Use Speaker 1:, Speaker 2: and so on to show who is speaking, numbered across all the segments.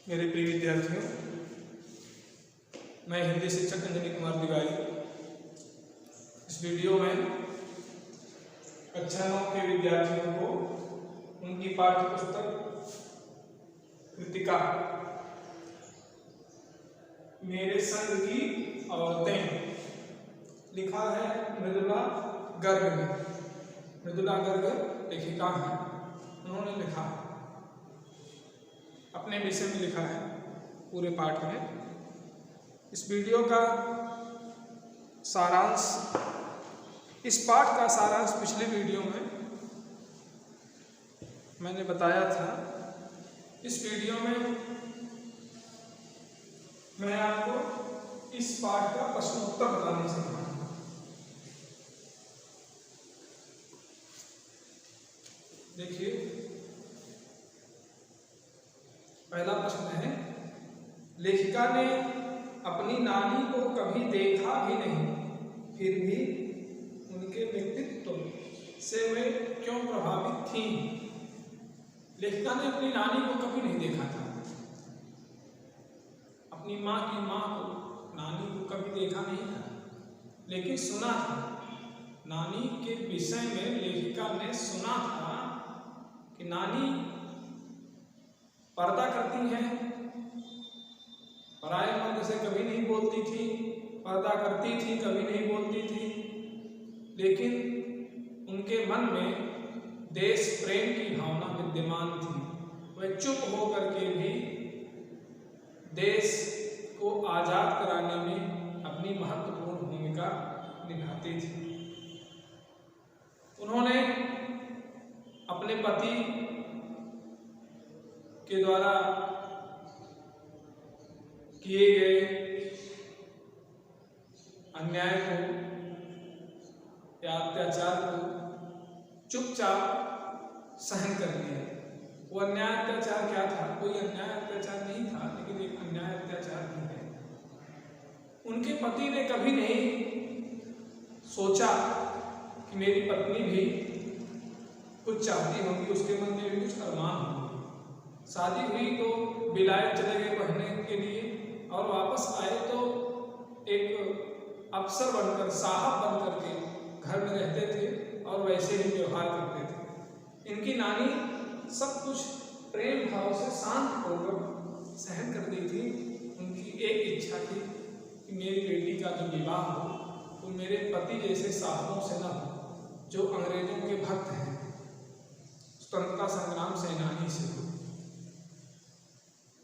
Speaker 1: मेरे प्रिय विद्यार्थियों, मैं हिंदी शिक्षक अंजनी कुमार दिवाई इस वीडियो में कक्षा 9 के विद्यार्थियों को उनकी पाठ्य पुस्तक कृतिका मेरे संग की औरतें लिखा है मृदुला गर्ग ने। मृदुला गर्ग लेखिका है। उन्होंने लिखा अपने विषय में लिखा है पूरे पाठ में। इस वीडियो का सारांश, इस पाठ का सारांश पिछले वीडियो में मैंने बताया था। इस वीडियो में मैं आपको इस पाठ का प्रश्नोत्तर बताने जा रहा हूं। देखिए, पहला प्रश्न है, लेखिका ने अपनी नानी को कभी देखा भी नहीं, फिर भी उनके व्यक्तित्व से वे क्यों प्रभावित थीं? लेखिका ने अपनी नानी को कभी नहीं देखा था, अपनी माँ की माँ को, नानी को कभी देखा नहीं था, लेकिन सुना था। नानी के विषय में लेखिका ने सुना था कि नानी पर्दा करती हैं, पराये मर्द से कभी नहीं बोलती थी, पर्दा करती थी, कभी नहीं बोलती थी, लेकिन उनके मन में देश प्रेम की भावना विद्यमान थी। वह चुप होकर के भी देश को आजाद कराने में अपनी महत्वपूर्ण भूमिका निभाती थी। उन्होंने अपने पति के द्वारा किए गए अन्याय को या अत्याचार को चुपचाप सहन कर लिया। वो अन्याय अत्याचार क्या था? कोई अन्याय अत्याचार नहीं था, लेकिन एक अन्याय अत्याचार भी है। उनके पति ने कभी नहीं सोचा कि मेरी पत्नी भी कुछ चाहती होगी, उसके मन में भी कुछ अरमान होंगे। शादी हुई तो विलायत चले गए पढ़ने के लिए, और वापस आए तो एक अफसर बनकर, साहब बनकर के घर में रहते थे और वैसे ही व्यवहार करते थे। इनकी नानी सब कुछ प्रेम भाव से शांत होकर सहन कर दी थी। उनकी एक इच्छा थी कि मेरी बेटी का जो विवाह हो वो मेरे पति जैसे साहबों से न हो, जो अंग्रेजों के भक्त हैं, स्वतंत्रता संग्राम सेनानी से हो।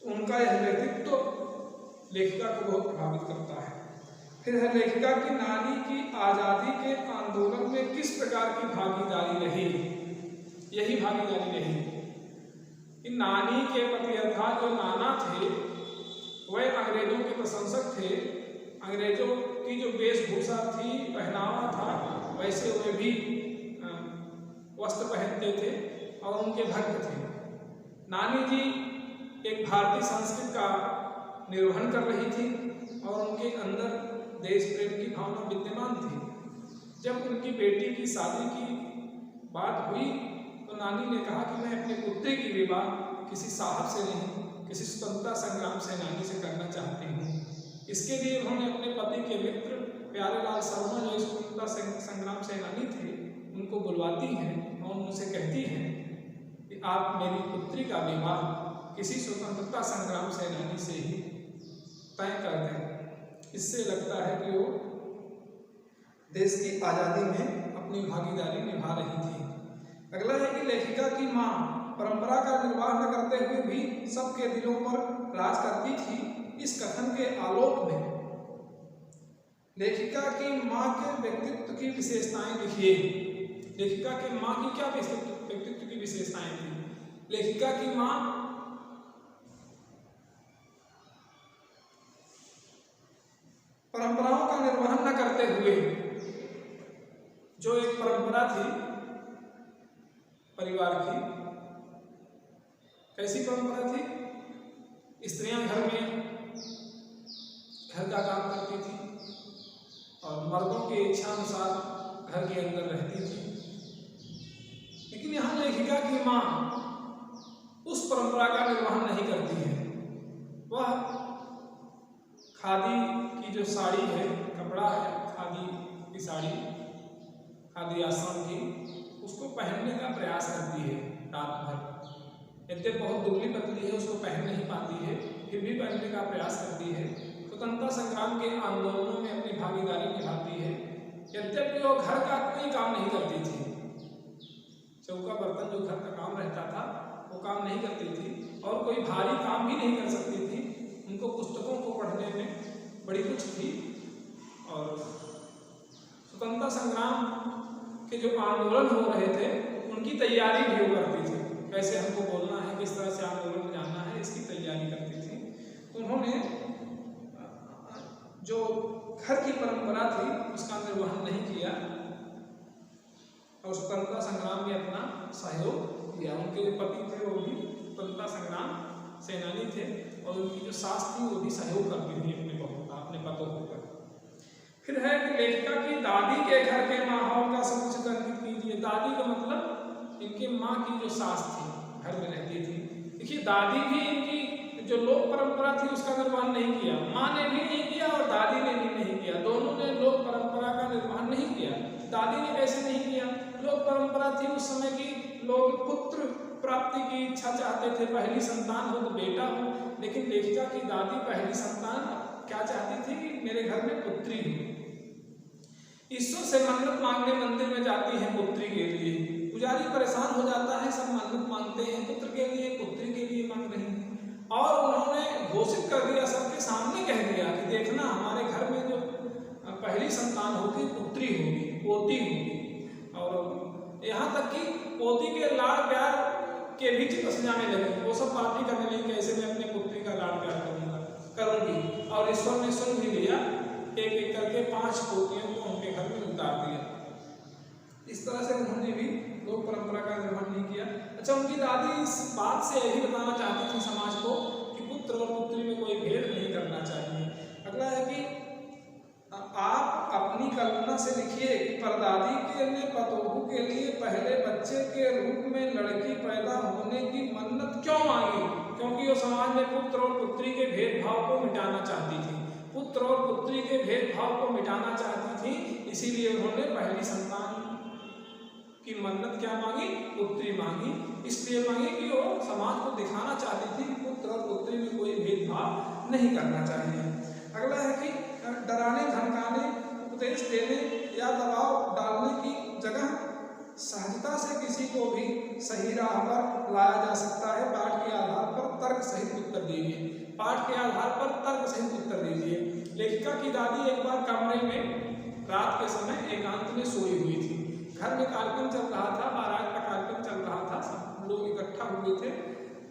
Speaker 1: तो उनका यह व्यक्तित्व लेखिका को बहुत प्रभावित करता है। फिर है, लेखिका की नानी की आज़ादी के आंदोलन में किस प्रकार की भागीदारी रही? यही भागीदारी रही कि नानी के पति अर्थात जो नाना थे वह अंग्रेजों के प्रशंसक थे। अंग्रेजों की जो वेशभूषा थी, पहनावा था, वैसे वे भी वस्त्र पहनते थे और उनके भक्त थे। नानी जी एक भारतीय संस्कृति का निर्वहन कर रही थी और उनके अंदर देश प्रेम की भावना विद्यमान थी। जब उनकी बेटी की शादी की बात हुई तो नानी ने कहा कि मैं अपनी पुत्री की विवाह किसी साहब से नहीं, किसी स्वतंत्रता संग्राम सेनानी से करना चाहती हूँ। इसके लिए उन्होंने अपने पति के मित्र प्यारेलाल शर्मा, जो स्वतंत्रता संग्राम सेनानी थे, उनको बुलवाती हैं और उनसे कहती हैं कि आप मेरी पुत्री का विवाह किसी स्वतंत्रता संग्राम सेनानी से ही तय कर दें। इससे लगता है कि वो देश की आज़ादी में अपनी भागीदारी निभा रही थी। अगला है कि लेखिका की माँ परंपरा का निर्वाह न करते हुए भी सबके दिलों पर राज करती थी। इस कथन के आलोक में लेखिका की माँ के व्यक्तित्व की विशेषताएं लिखिए। लेखिका की माँ की क्या व्यक्तित्व की विशेषताएं थी? लेखिका की माँ परंपराओं का निर्वहन न करते हुए, जो एक परंपरा थी परिवार की, कैसी परंपरा थी? स्त्रियां घर में घर का काम करती थी और मर्दों के इच्छा अनुसार घर के अंदर रहती थी। लेकिन यहाँ लेखिका की माँ उस परंपरा का निर्वहन नहीं करती है। वह खादी की जो साड़ी है, कपड़ा है खादी की साड़ी, खादी आसान की, उसको पहनने का प्रयास करती है रात भर। यद्यपि बहुत दुबली पतली है, उसको पहन नहीं पाती है, फिर भी पहनने का प्रयास करती है। स्वतंत्रता संग्राम के आंदोलनों में अपनी भागीदारी निभाती है। यद्यपि वो घर का कोई काम नहीं करती थी, चौका बर्तन जो घर का काम रहता था वो काम नहीं करती थी, और कोई भारी काम भी नहीं कर सकती थी। उनको पुस्तकों को पढ़ने में बड़ी रुचि थी, और स्वतंत्रता संग्राम के जो आंदोलन हो रहे थे उनकी तैयारी भी वो करती थी, कैसे हमको बोलना है, किस तरह से आंदोलन में जाना है, इसकी तैयारी करती थी। उन्होंने जो घर की परंपरा थी उसका निर्वहन नहीं किया, और स्वतंत्रता संग्राम में अपना सहयोग दिया। उनके जो पति थे वो भी स्वतंत्रता संग्राम सेनानी थे, और उनकी जो सास थी वो भी सहयोग करती थी अपने बहू का, अपने पतों को। फिर है कि लेखिका की दादी के घर के माहौल का समुचित अंकित कीजिए। दादी का मतलब इनकी माँ की जो सास थी, घर में रहती थी। देखिए, दादी भी इनकी जो लोक परंपरा थी उसका निर्वहन नहीं किया, माँ ने भी नहीं किया और दादी ने भी नहीं किया, दोनों ने लोक परंपरा का निर्वहन नहीं किया। दादी ने कैसे नहीं किया? लोक परंपरा थी उस समय की, लोग पुत्र प्राप्ति की इच्छा चाहते थे, पहली संतान हो तो बेटा हो। लेकिन लेखिका की दादी पहली संतान क्या चाहती थी कि मेरे घर में पुत्री हो। ईश्वर से मन्नत मांगने मंदिर में जाती है पुत्री के लिए। पुजारी परेशान हो जाता है, सब मन्नत मांगते हैं पुत्र के लिए, पुत्री के लिए मांग रही हैं। और उन्होंने घोषित कर दिया, सबके सामने कह दिया कि देखना हमारे घर में जो पहली संतान होगी पुत्री होगी, पोती होगी। और यहाँ तक कि पोती के लाड़ प्यार के भी चिपस जाने लगे। वो सब बातें करने लगी, कैसे मैं अपने पुत्री का लाड़ प्यार करूंगी। और ईश्वर ने सुन भी लिया, एक एक करके 5 पोतियों को उनके घर में उतार दिया। इस तरह से उन्होंने भी लोक परंपरा का निर्वहन नहीं किया। अच्छा, उनकी दादी इस बात से यही बताना चाहती थी समाज को कि पुत्र और पुत्री में कोई भेद नहीं करना चाहिए। अगला है कि आप अपनी कल्पना से लिखिए कि परदादी के ने पतोहू के लिए पहले बच्चे के रूप में लड़की पैदा होने की मन्नत क्यों मांगी? क्योंकि वो समाज में पुत्र और पुत्री के भेदभाव को मिटाना चाहती थी, पुत्र और पुत्री के भेदभाव को मिटाना चाहती थी। इसीलिए उन्होंने पहली संतान की मन्नत क्या मांगी? पुत्री मांगी। इसलिए मांगी कि वो समाज को दिखाना चाहती थी कि पुत्र और पुत्री में कोई भेदभाव नहीं करना चाहिए। अगला है कि डराने, धमकाने, उपदेश देने या दबाव डालने की जगह सहजता से किसी को भी सही राह पर लाया जा सकता है। पाठ के आधार पर तर्क सहित उत्तर दीजिए। पाठ के आधार पर तर्क सहित उत्तर दीजिए। लेखिका की दादी एक बार कमरे में रात के समय एकांत में सोई हुई थी। घर में कार्यक्रम चल रहा था, बारात का कार्यक्रम चल रहा था, सब लोग इकट्ठा हुए थे।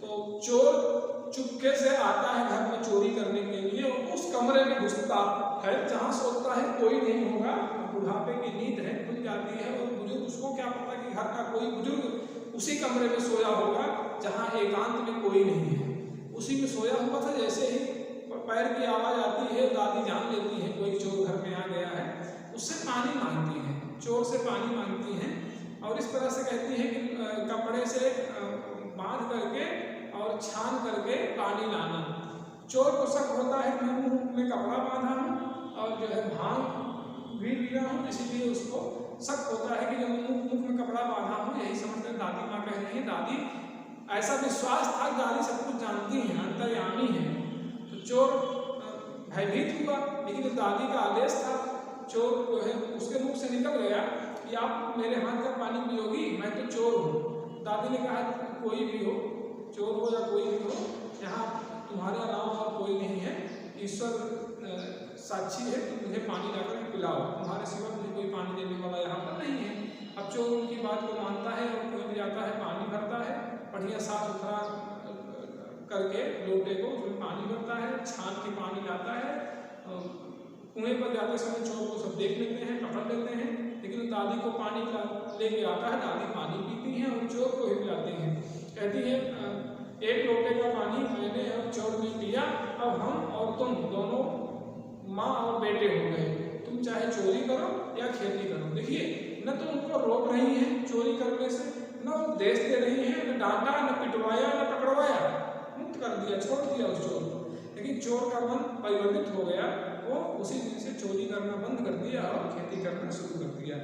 Speaker 1: तो चोर चुपके से आता है घर में चोरी करने के लिए, और उस कमरे में घुसता है जहाँ सोचता है कोई नहीं होगा, बुढ़ापे की नींद है, खुल जाती है। और बुजुर्ग, उसको क्या पता कि घर का कोई बुजुर्ग उसी कमरे में सोया होगा जहाँ एकांत में कोई नहीं है, उसी में सोया हुआ था। जैसे ही पैर की आवाज आती है, दादी जान लेती है कोई चोर घर में आ गया है, उससे पानी मांगती है, चोर से पानी मांगती हैं। और इस तरह से कहती है कि कपड़े से बांध करके और छान करके पानी लाना। चोर को शक होता है कि मैं मुंह में कपड़ा बांधा हूँ और जो है भांग भी लिया हूँ, इसीलिए उसको शक होता है कि जब मुंह में कपड़ा बांधा हूँ। यही समझकर दादी माँ कह रही है, दादी ऐसा विश्वास था, दादी सब कुछ जानती हैं, अंतर्यामी है। तो चोर भयभीत हुआ, लेकिन दादी का आदेश था। चोर जो है उसके मुख से निकल गया कि आप मेरे हाथ का पानी पियोगी, मैं तो चोर हूँ। दादी ने कहा कोई भी हो, चोर हो या कोई भी हो, यहाँ तुम्हारे अलावा और कोई नहीं है, ईश्वर साक्षी है कि मुझे पानी लाकर पिलाओ, तुम्हारे सिवा मुझे कोई पानी देने वाला यहाँ पर नहीं है। अब चोर उनकी बात को मानता है और कोई भी जाता है, पानी भरता है, बढ़िया साफ सुथरा करके लोटे को उसमें पानी भरता है, छान के पानी लाता है। कुएं पर जाते समय चोर को सब देख लेते हैं, पकड़ लेते हैं, लेकिन दादी को पानी लेके आता है, दादी पानी पीती हैं और चोर को ही पिलाती हैं। कहती है एक लोटे का पानी मैंने और चोर ने पिया, अब हम और तुम दोनों माँ और बेटे हो गए, तुम चाहे चोरी करो या खेती करो। देखिए, न तो उनको रोक रही हैं चोरी करने से, न उपदेश दे रही हैं, न डांटा, न पिटवाया, न पकड़वाया, मुक्त कर दिया, छोड़ दिया उस चोर को। लेकिन चोर का मन परिवर्तित हो गया, वो उसी दिन से चोरी करना बंद कर दिया और खेती करना शुरू कर दिया।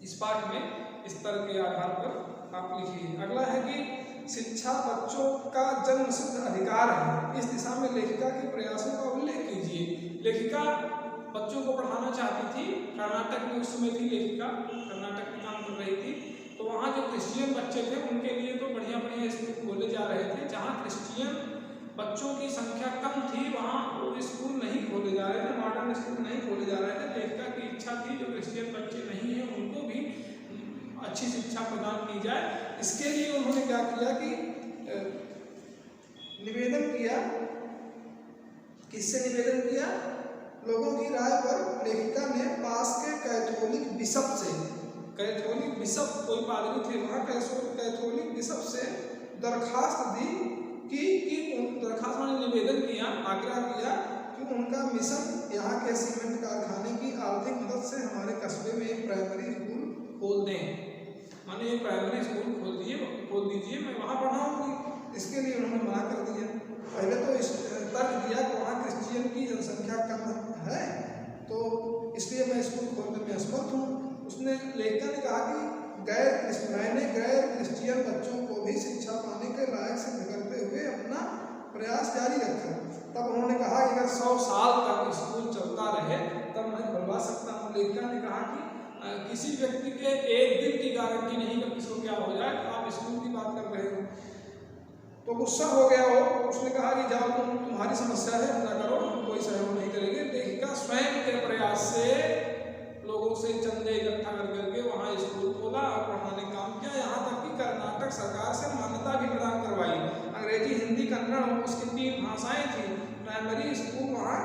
Speaker 1: इस पाठ में इस तरह के आधार पर आप लिखिए। अगला है कि शिक्षा बच्चों का जन्मसिद्ध अधिकार है, इस दिशा में लेखिका के प्रयासों का उल्लेख कीजिए। लेखिका बच्चों को पढ़ाना चाहती थी, कर्नाटक में उस समय थी लेखिका, कर्नाटक में काम कर रही थी, तो वहाँ जो क्रिश्चियन बच्चे थे उनके लिए तो बढ़िया बढ़िया स्कूल खोले जा रहे थे। जहाँ क्रिश्चियन बच्चों की संख्या कम थी वहाँ वो स्कूल नहीं खोले जा रहे थे, मॉडर्न स्कूल नहीं खोले जा रहे थे। लेखिका की इच्छा थी जो क्रिश्चियन बच्चे नहीं हैं उनको भी अच्छी शिक्षा प्रदान की जाए। इसके लिए उन्होंने क्या किया कि निवेदन किया। किससे निवेदन किया? लोगों की राय पर लेखिका ने पास के कैथोलिक बिशप से, कैथोलिक बिशप कोई पादरी थे वहाँ, कैथोलिक बिशप से दरखास्त दी कि दरखास्त में निवेदन किया, आग्रह किया कि उनका मिशन यहाँ के सीमेंट कारखाने की आर्थिक मदद से हमारे कस्बे में एक प्राइमरी स्कूल खोल दें, माने एक प्राइमरी स्कूल खोल दीजिए, मैं वहाँ पढ़ाऊँगी। इसके लिए उन्होंने मना कर दिया। पहले तो इस तर्क दिया कि वहाँ क्रिश्चियन की जनसंख्या कम है तो इसलिए मैं स्कूल खोलने में असमर्थ हूँ। उसने लेखिका ने कहा कि मैंने गैर क्रिश्चियन बच्चों को भी शिक्षा पाने के लायक सिद्ध करते हुए अपना प्रयास जारी रखा। तब उन्होंने कहा कि अगर 100 साल तक स्कूल चलता रहे तब मैं खुलवा सकता हूँ। लेखिका ने कहा कि किसी व्यक्ति के एक दिन की गारंटी नहीं कि किसको क्या हो जाए, आप स्कूल की बात कर रहे हो। तो गुस्सा हो गया वो, उसने कहा कि जाओ तुम्हारी समस्या है, अपना करो, कोई सहयोग नहीं करेंगे। लेखिका स्वयं के प्रयास से लोगों से चंदे इकट्ठा करके वहाँ स्कूल खोला और पढ़ाने काम किया। यहाँ तक कि कर्नाटक सरकार से मान्यता भी प्रदान करवाई। अंग्रेजी, हिंदी, कन्नड़ उसकी 3 भाषाएं थी। प्राइमरी स्कूल वहाँ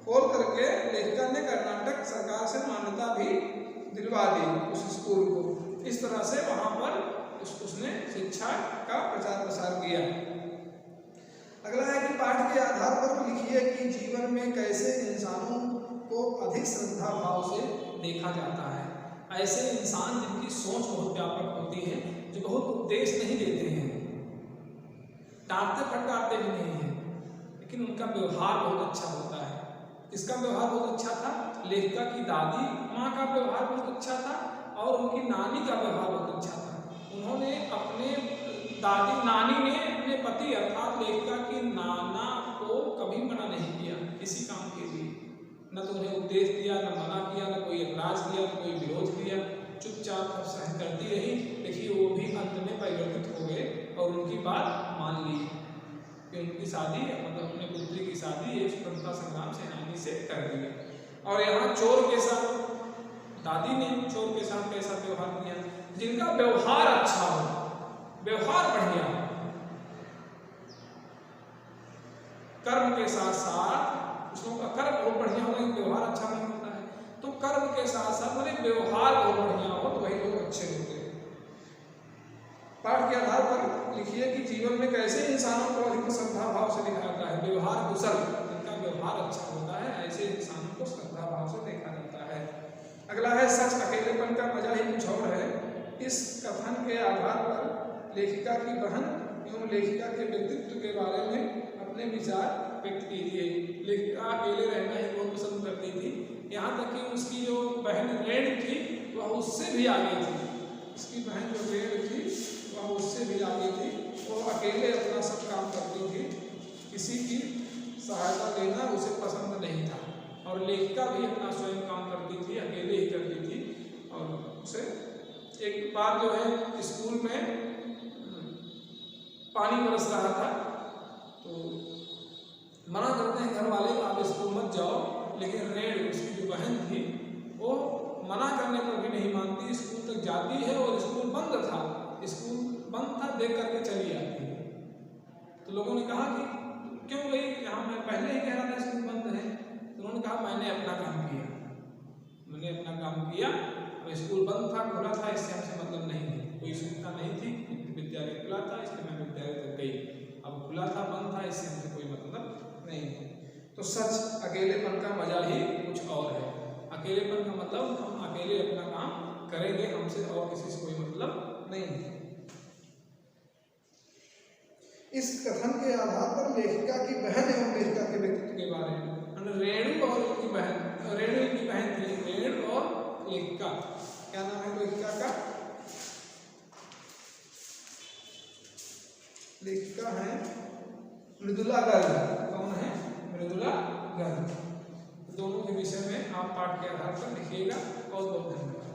Speaker 1: खोल करके लेखिका ने कर्नाटक सरकार से मान्यता भी दिलवा दी उस स्कूल को। इस तरह से वहाँ पर उसने शिक्षा का प्रचार प्रसार किया। अगला है कि पाठ के आधार पर लिखिए कि जीवन में कैसे इंसानों को अधिक श्रद्धा भाव से देखा जाता है। ऐसे इंसान जिनकी सोच बहुत व्यापक होती है, जो बहुत उपदेश नहीं देते हैं, डांटते फटकारते भी नहीं हैं, लेकिन उनका व्यवहार बहुत अच्छा होता है। इसका व्यवहार बहुत अच्छा था, लेखिका की दादी माँ का व्यवहार बहुत अच्छा था और उनकी नानी का व्यवहार बहुत अच्छा था। उन्होंने अपने नानी ने अपने पति अर्थात लेखिका की नाना को कभी मना नहीं किया किसी काम के लिए, न तो उन्हें उपदेश दिया, न मना किया, न कोई ऐतराज किया, न कोई विरोध किया, चुपचाप सहन करती रही। देखिए वो भी अंत में परिवर्तित हो गए और उनकी बात मान ली कि उनकी शादी मतलब अपने पुत्री की शादी एक स्वतंत्रता संग्राम सेनानी से कर दी। और यहाँ चोर के साथ दादी ने चोर के साथ कैसा व्यवहार किया? जिनका व्यवहार अच्छा हो, व्यवहार बढ़िया हो, कर्म के साथ साथ उसका कर्म बहुत बढ़िया हो, लेकिन व्यवहार अच्छा नहीं होता है। तो कर्म के साथ साथ मैंने व्यवहार बहुत बढ़िया हो तो वही लोग अच्छे होते हैं। पाठ के आधार पर लिखिए कि जीवन में कैसे इंसानों को अधिक श्रद्धा भाव से देखा जाता है। व्यवहार कुशल, जिनका व्यवहार अच्छा होता है ऐसे इंसानों को श्रद्धा भाव से देखा जाता है। अगला है सच अकेलेपन का मजा ही कुछ और है। इस कथन के आधार पर लेखिका की बहन एवं लेखिका के व्यक्तित्व के बारे में अपने विचार व्यक्त कीजिए। लेखिका अकेले रहना ही बहुत पसंद करती थी, यहाँ तक कि उसकी जो बहन रेण थी वह उससे भी आगे थी। उसकी बहन जो रेण थी वह उससे भी आगे थी। वो अकेले अपना सब काम करती थी, किसी की सहायता लेना उसे पसंद नहीं था। और लेखिका भी अपना स्वयं काम करती थी, अकेले ही करती थी। और उसे एक बार जो है स्कूल में पानी बरस रहा था तो मना करते हैं घर वाले आप स्कूल मत जाओ, लेकिन रेण उसकी जो बहन थी वो मना करने पर भी नहीं मानती, स्कूल तक जाती है। और स्कूल बंद था देख करके चली आती है। तो लोगों ने कहा कि क्यों गई, यहाँ मैं पहले ही कह रहा था स्कूल बंद है। तो उन्होंने कहा मैंने अपना काम किया, स्कूल बंद था खुला था इससे हमसे मतलब नहीं है, कोई सुविधा नहीं थी, विद्यालय खुला था इसलिए मैं विद्यालय तक गई, अब खुला था बंद था इससे हमसे कोई मतलब नहीं है। तो सच अकेलेपन का मजा ही कुछ और है। अकेलेपन का मतलब हम अकेले अपना काम करेंगे, हमसे और किसी से कोई मतलब नहीं है।
Speaker 2: इस कथन के आधार पर लेखिका की बहन एवं लेखिका के व्यक्तित्व
Speaker 1: के बारे में, रेणु और उनकी बहन, रेणु इनकी बहन थी, रेणु और लेखिका, क्या नाम है लेखिका का?
Speaker 2: लेखिका है
Speaker 1: मृदुला गर्ग। कौन है? मृदुला गर्ग। दोनों के विषय में आप पाठ के आधार पर लिखिएगा। बहुत बहुत धन्यवाद।